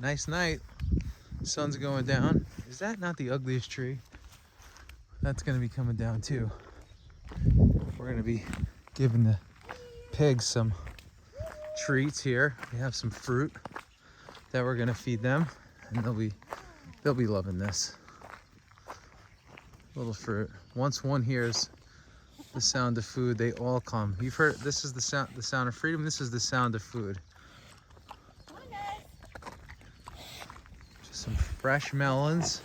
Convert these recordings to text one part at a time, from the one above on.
Nice night. Sun's going down. Is that not the ugliest tree? That's gonna be coming down too. We're gonna be giving the pigs some treats here. We have some fruit that we're gonna feed them, and they'll be loving this. Little fruit. Once one hears the sound of food, they all come. You've heard this is the sound of freedom. This is the sound of food. Just some fresh melons.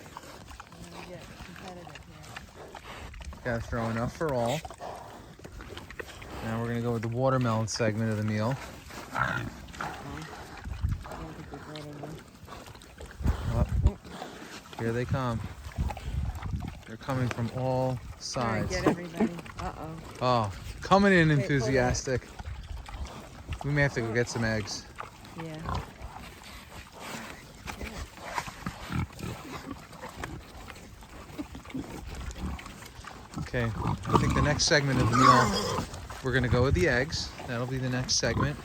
Gotta throw enough for all. Now we're gonna go with the watermelon segment of the meal. Oh, here they come. They're coming from all sides. Get everybody. Oh, coming in enthusiastic. We may have to go get some eggs. Yeah. Okay, I think the next segment of the meal, we're gonna go with the eggs. That'll be the next segment.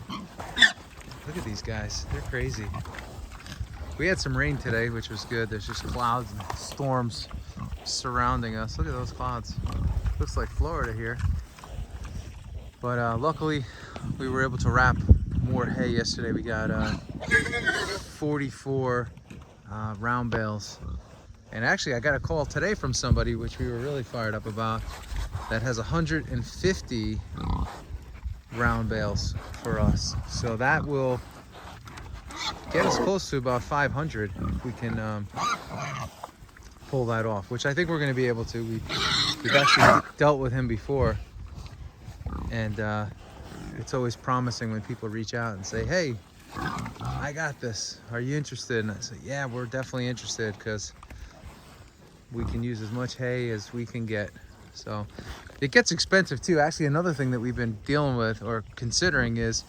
Look at these guys, they're crazy. We had some rain today, which was good. There's just clouds and storms surrounding us. Look at those clouds. Looks like Florida here. But luckily, we were able to wrap more hay yesterday. We got 44 round bales. And actually, I got a call today from somebody, which we were really fired up about, that has 150 round bales for us. So that will get us close to about 500 if we can pull that off, which I think we're going to be able to. We've actually dealt with him before, and it's always promising when people reach out and say, hey, I got this. Are you interested? And I say, yeah, we're definitely interested, because we can use as much hay as we can get. So it gets expensive too. Actually, another thing that we've been dealing with or considering is,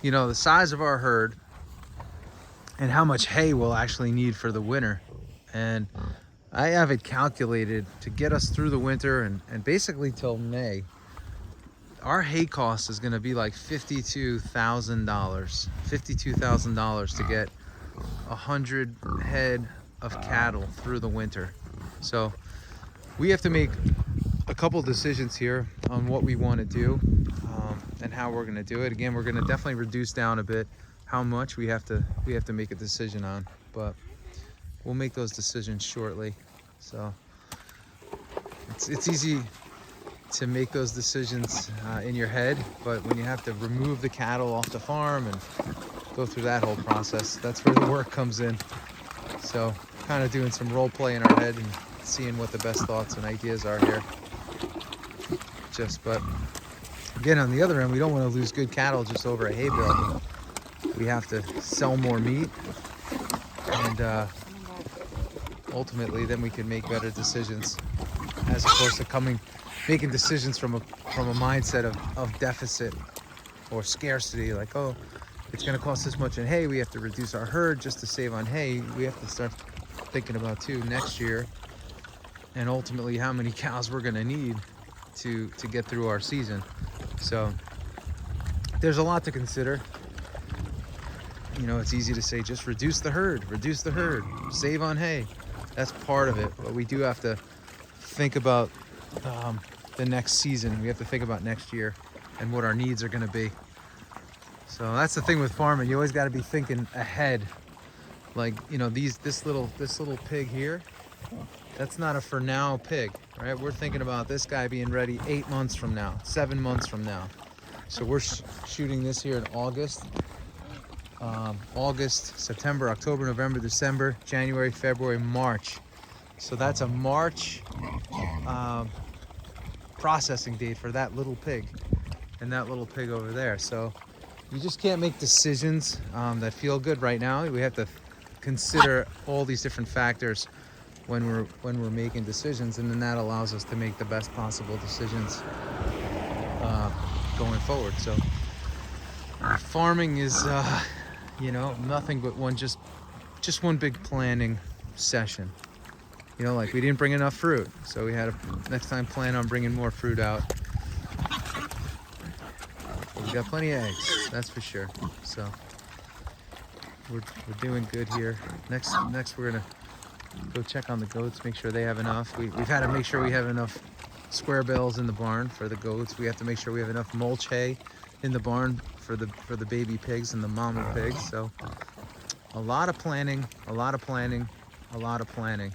you know, the size of our herd and how much hay we'll actually need for the winter. And I have it calculated to get us through the winter and basically till May. Our hay cost is going to be like $52,000 to get 100 head of cattle through the winter. So we have to make a couple decisions here on what we want to do and how we're going to do it. Again, we're going to definitely reduce down a bit how much we have to make a decision on, but we'll make those decisions shortly. So it's easy to make those decisions in your head, but when you have to remove the cattle off the farm and go through that whole process, that's where the work comes in. So kind of doing some role play in our head and seeing what the best thoughts and ideas are here. But again, on the other end, we don't want to lose good cattle just over a hay bale. We have to sell more meat, and ultimately then we can make better decisions, as opposed to making decisions from a mindset of deficit or scarcity, like, oh, it's going to cost this much in hay, we have to reduce our herd just to save on hay. We have to start thinking about too next year, and ultimately how many cows we're going to need to get through our season. So there's a lot to consider. You know, it's easy to say just reduce the herd, save on hay. That's part of it, but we do have to think about the next season. We have to think about next year and what our needs are going to be. So that's the thing with farming. You always got to be thinking ahead. Like, you know, this little pig here, that's not a for now pig, right? We're thinking about this guy being ready 8 months from now, 7 months from now. So we're shooting this here in August. August, September, October, November, December, January, February, March. So that's a March processing date for that little pig and that little pig over there. So you just can't make decisions that feel good right now. We have to consider all these different factors when we're making decisions, and then that allows us to make the best possible decisions going forward. So farming is you know, nothing but just one big planning session. You know, like we didn't bring enough fruit, so we had to next time plan on bringing more fruit out. But we got plenty of eggs, that's for sure. So we're doing good here. Next we're gonna go check on the goats, make sure they have enough. We've had to make sure we have enough square bales in the barn for the goats. We have to make sure we have enough mulch hay in the barn for the baby pigs and the mama pigs. So a lot of planning, a lot of planning, a lot of planning.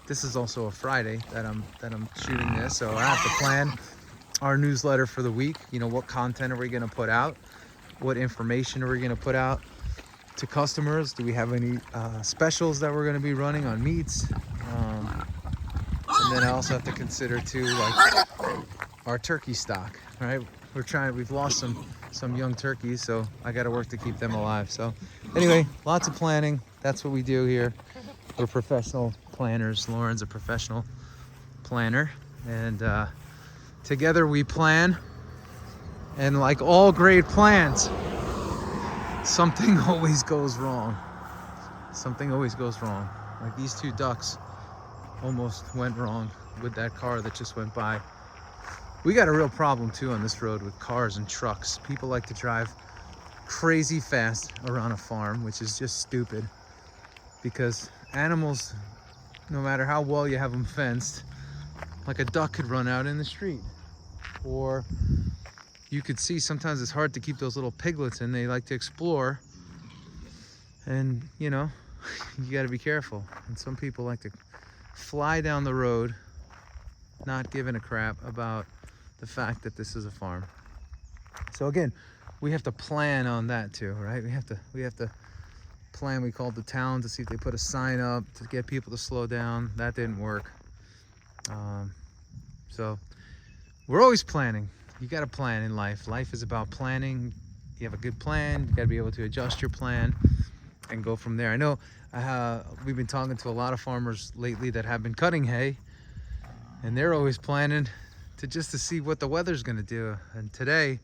This is also a Friday that I'm shooting this, so I have to plan our newsletter for the week. You know, what content are we going to put out? What information are we going to put out to customers? Do we have any specials that we're going to be running on meats? And then I also have to consider too, like, our turkey stock, right? We've lost some young turkeys, so I got to work to keep them alive. So anyway, lots of planning. That's what we do here. We're professional planners. Lauren's a professional planner, and together we plan. And like all great plans, something always goes wrong. Something always goes wrong. Like these two ducks almost went wrong with that car that just went by. We got a real problem too on this road with cars and trucks. People like to drive crazy fast around a farm, which is just stupid, because animals, no matter how well you have them fenced, like a duck could run out in the street. Or you could see sometimes it's hard to keep those little piglets in. They like to explore, and you know, you got to be careful. And some people like to fly down the road not giving a crap about the fact that this is a farm. So again, we have to plan on that too, right? We have to plan. We called the town to see if they put a sign up to get people to slow down. That didn't work. So we're always planning. You got to plan in life. Life is about planning. You have a good plan, you got to be able to adjust your plan and go from there. I know we've been talking to a lot of farmers lately that have been cutting hay, and they're always planning to see what the weather's going to do. And today,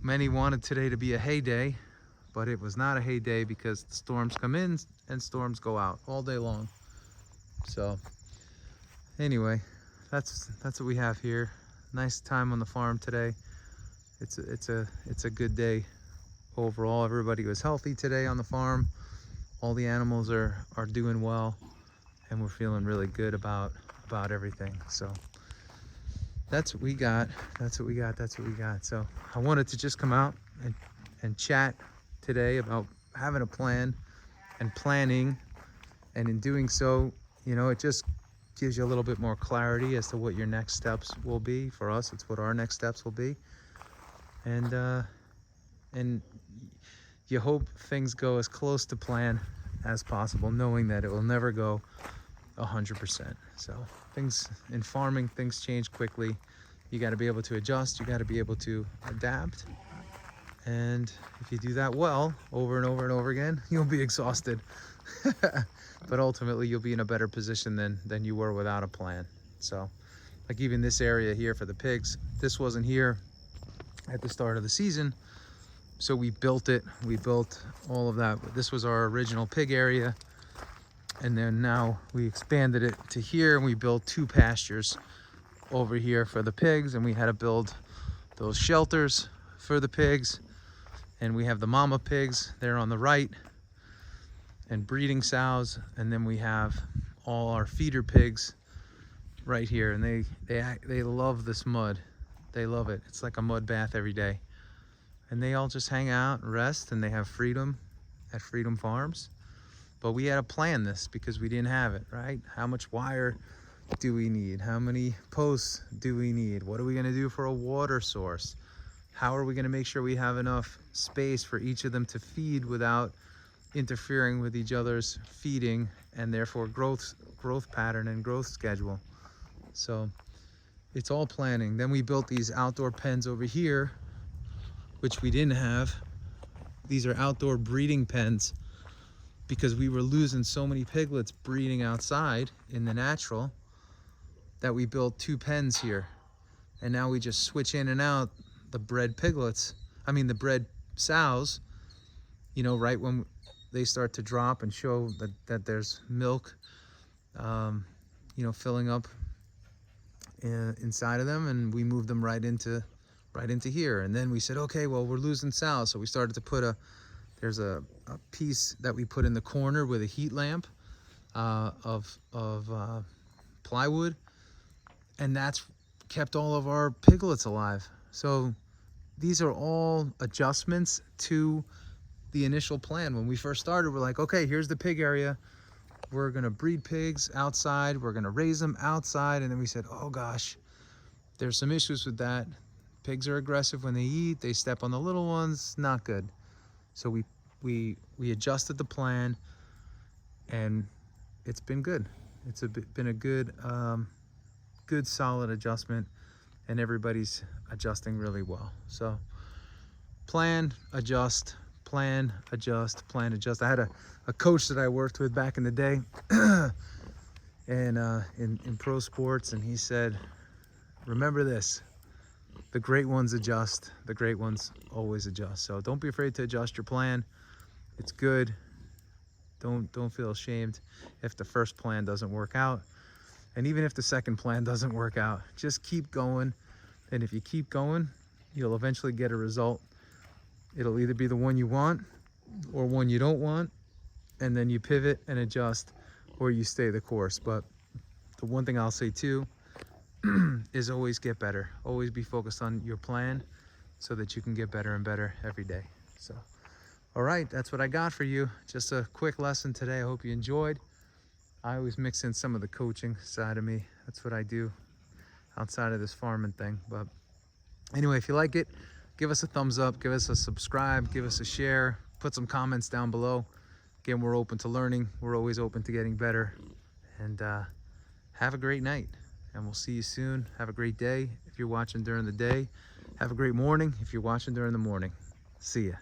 many wanted today to be a hay day, but it was not a hay day because the storms come in and storms go out all day long. So anyway, that's what we have here. Nice time on the farm today. It's a good day overall. Everybody was healthy today on the farm. All the animals are doing well, and we're feeling really good about everything. So that's what we got. That's what we got. So I wanted to just come out and chat today about having a plan and planning, and in doing so, you know, it just gives you a little bit more clarity as to what your next steps will be. For us, it's what our next steps will be, and you hope things go as close to plan as possible, knowing that it will never go 100%. So things in farming, things change quickly. You got to be able to adjust. You got to be able to adapt. And if you do that well over and over and over again, you'll be exhausted. But ultimately, you'll be in a better position than you were without a plan. So like even this area here for the pigs, this wasn't here at the start of the season. So we built it. We built all of that. This was our original pig area. And then now we expanded it to here, and we built 2 pastures over here for the pigs. And we had to build those shelters for the pigs. And we have the mama pigs there on the right, and breeding sows. And then we have all our feeder pigs right here. And they love this mud. They love it. It's like a mud bath every day. And they all just hang out and rest, and they have freedom at Freedom Farms. But we had to plan this because we didn't have it, right? How much wire do we need? How many posts do we need? What are we gonna do for a water source? How are we gonna make sure we have enough space for each of them to feed without interfering with each other's feeding, and therefore growth pattern and growth schedule? So it's all planning. Then we built these outdoor pens over here, which we didn't have. These are outdoor breeding pens because we were losing so many piglets breeding outside in the natural that we built 2 pens here. And now we just switch in and out the bred sows, you know, right when they start to drop and show that there's milk, you know, filling up inside of them, and we move them right into right into here. And then we said, okay, well, we're losing south. So we started to put there's a piece that we put in the corner with a heat lamp of plywood. And that's kept all of our piglets alive. So these are all adjustments to the initial plan. When we first started, we're like, okay, here's the pig area. We're gonna breed pigs outside. We're gonna raise them outside. And then we said, oh gosh, there's some issues with that. Pigs are aggressive when they eat. They step on the little ones, not good. So we adjusted the plan, and it's been good. It's been a good solid adjustment, and everybody's adjusting really well. So plan, adjust, plan, adjust, plan, adjust. I had a coach that I worked with back in the day and in pro sports, and he said, remember this, the great ones adjust, the great ones always adjust. So don't be afraid to adjust your plan. It's good. Don't feel ashamed if the first plan doesn't work out. And even if the second plan doesn't work out, just keep going. And if you keep going, you'll eventually get a result. It'll either be the one you want or one you don't want. And then you pivot and adjust, or you stay the course. But the one thing I'll say too is always get better. Always be focused on your plan so that you can get better and better every day. So, all right, that's what I got for you. Just a quick lesson today. I hope you enjoyed. I always mix in some of the coaching side of me. That's what I do outside of this farming thing. But anyway, if you like it, give us a thumbs up, give us a subscribe, give us a share, put some comments down below. Again, we're open to learning. We're always open to getting better. And have a great night. And we'll see you soon. Have a great day if you're watching during the day. Have a great morning if you're watching during the morning. See ya.